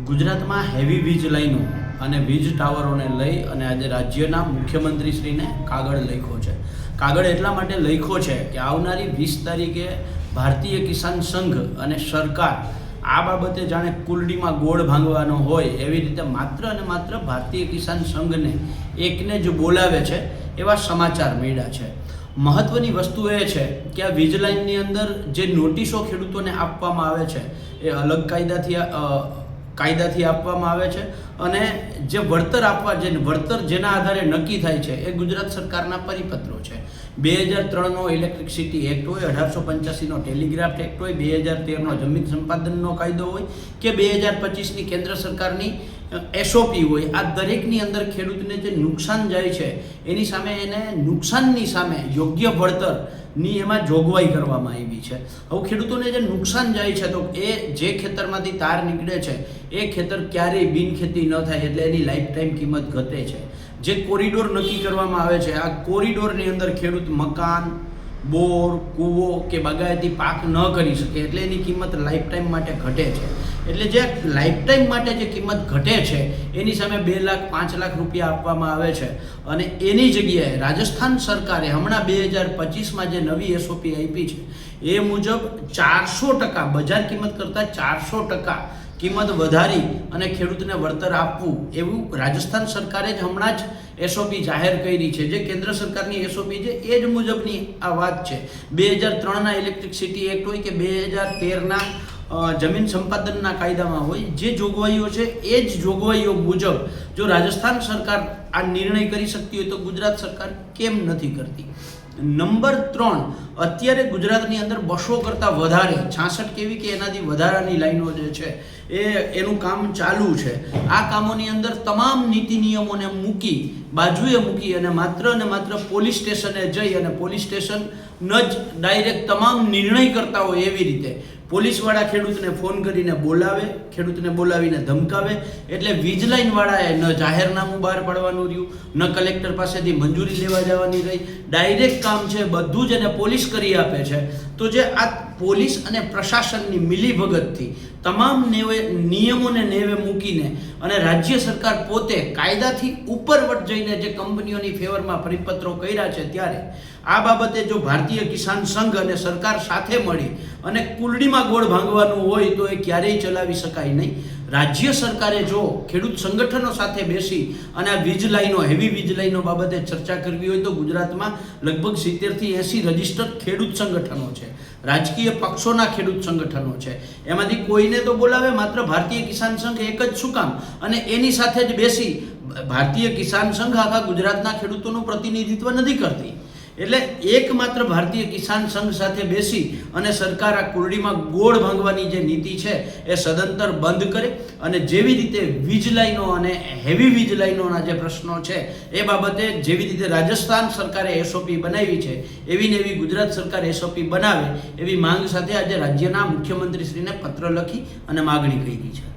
ગુજરાતમાં હેવી વીજ લાઈનો અને વીજ ટાવરોને લઈ અને આજે રાજ્યના મુખ્યમંત્રીશ્રીને કાગળ લખ્યો છે. કાગળ એટલા માટે લખ્યો છે કે આવનારી 20 તારીખે ભારતીય કિસાન સંઘ અને સરકાર આ બાબતે જાણે કુલડીમાં ગોળ ભાંગવાનો હોય એવી રીતે માત્ર અને માત્ર ભારતીય કિસાન સંઘને એકને જ બોલાવે છે એવા સમાચાર મળ્યા છે. મહત્વની વસ્તુ એ છે કે આ વીજ લાઇનની અંદર જે નોટિસો ખેડૂતોને આપવામાં આવે છે એ અલગ કાયદાથી આપવામાં આવે છે અને જે વળતર જેના આધારે નક્કી થાય છે એ ગુજરાત સરકારના પરિપત્રો છે. 2003નો ઇલેક્ટ્રિસિટી એક્ટ હોય, 1885નો ટેલિગ્રાફ એક્ટ હોય, 2013નો જમીન સંપાદનનો કાયદો હોય કે 2025ની કેન્દ્ર સરકારની એસઓપી હોય, આ દરેકની અંદર ખેડૂતને જે નુકસાન જાય છે એની સામે એને નુકસાનની સામે યોગ્ય વળતરની એમાં જોગવાઈ કરવામાં આવી છે. હવે ખેડૂતોને જે નુકસાન જાય છે તો એ જે ખેતરમાંથી તાર નીકળે છે એ ખેતર ક્યારેય બિનખેતી ન થાય એટલે એની લાઈફ ટાઈમ કિંમત ઘટે છે. જે કોરિડોર નક્કી કરવામાં આવે છે આ કોરિડોરની અંદર ખેડૂત મકાન, બોર, કૂવો કે બાગાયતી પાક ન કરી શકે એટલે એની કિંમત લાઈફ ટાઈમ માટે ઘટે છે. એટલે જે લાઈફ ટાઈમ માટે જે કિંમત ઘટે છે એની સામે 2 લાખ 5 લાખ રૂપિયા આપવામાં આવે છે અને એની જગ્યાએ રાજસ્થાન સરકારે હમણાં 2025માં જે નવી એસઓપી આપી છે એ મુજબ 400% બજાર કિંમત કરતાં 400% કિંમત વધારી અને ખેડૂતને વળતર આપવું એવું રાજસ્થાન સરકારે જ હમણાં જ એસઓપી જાહેર કરી છે. જે કેન્દ્ર સરકારની એસઓપી છે એ જ મુજબની આ વાત છે. 2003ના ઇલેક્ટ્રિસિટી એક્ટ હોય કે 2013ના જમીન સંપાદનના કાયદામાં હોય, જે જોગવાઈઓ છે એ જ જોગવાઈઓ મુજબ જો રાજસ્થાન સરકાર આ નિર્ણય કરી શકતી હોય તો ગુજરાત સરકાર કેમ નથી કરતી? નંબર 3, અત્યારે ગુજરાતની અંદર 200 કરતાં વધારે 66 કેવી કે એનાથી વધારાની લાઈનો જે છે એનું કામ ચાલુ છે. આ કામોની અંદર તમામ નીતિ નિયમોને બાજુએ મૂકી અને માત્ર પોલીસ સ્ટેશને જઈ અને પોલીસ સ્ટેશન જ ડાયરેક્ટ તમામ નિર્ણય કરતા હોય એવી રીતે પોલીસવાળા ખેડૂતને ફોન કરીને બોલાવે, ખેડૂતને બોલાવીને ધમકાવે એટલે વીજ લાઇનવાળાએ ન જાહેરનામું બહાર પાડવાનું રહ્યું, ન કલેક્ટર પાસેથી મંજૂરી લેવા જવાની રહી, ડાયરેક્ટ કામ છે બધું જ એને પોલીસ કરી આપે છે. તો જે આ પોલીસ અને પ્રશાસનની મિલીભગતથી તમામ નિયમોને નેવે મૂકીને અને રાજ્ય સરકાર પોતે કાયદાથી ઉપરવટ જઈને જે કંપનીઓની ફેવરમાં પરિપત્રો કર્યા છે ત્યારે આ બાબતે જો ભારતીય કિસાન સંઘ અને સરકાર સાથે મળી અને કુલડીમાં ગોળ ભાંગવાનું હોય તો એ ક્યારેય ચલાવી શકાય નહીં. રાજ્ય સરકારે જો ખેડૂત સંગઠનો સાથે બેસી અને આ હેવી વીજ લાઈનો બાબતે ચર્ચા કરવી હોય તો ગુજરાતમાં લગભગ 70થી 80 રજિસ્ટર્ડ ખેડૂત સંગઠનો છે, રાજકીય પક્ષોના ખેડૂત સંગઠનો છે. એમાંથી કોઈને તો બોલાવે, માત્ર ભારતીય કિસાન સંઘ એક જ શું કામ? અને એની સાથે જ બેસી ભારતીય કિસાન સંઘ આખા ગુજરાતના ખેડૂતોનું પ્રતિનિધિત્વ નથી કરતી. એટલે એકમાત્ર ભારતીય કિસાન સંઘ સાથે બેસી અને સરકાર આ કુલડીમાં ગોળ ભાંગવાની જે નીતિ છે એ સદંતર બંધ કરે અને જેવી રીતે વીજ લાઈનો અને હેવી વીજ લાઈનોના જે પ્રશ્નો છે એ બાબતે જેવી રીતે રાજસ્થાન સરકારે એસઓપી બનાવી છે એવી ને એવી ગુજરાત સરકાર એસઓપી બનાવે એવી માંગ સાથે આજે રાજ્યના મુખ્યમંત્રીશ્રીને પત્ર લખી અને માગણી કરી છે.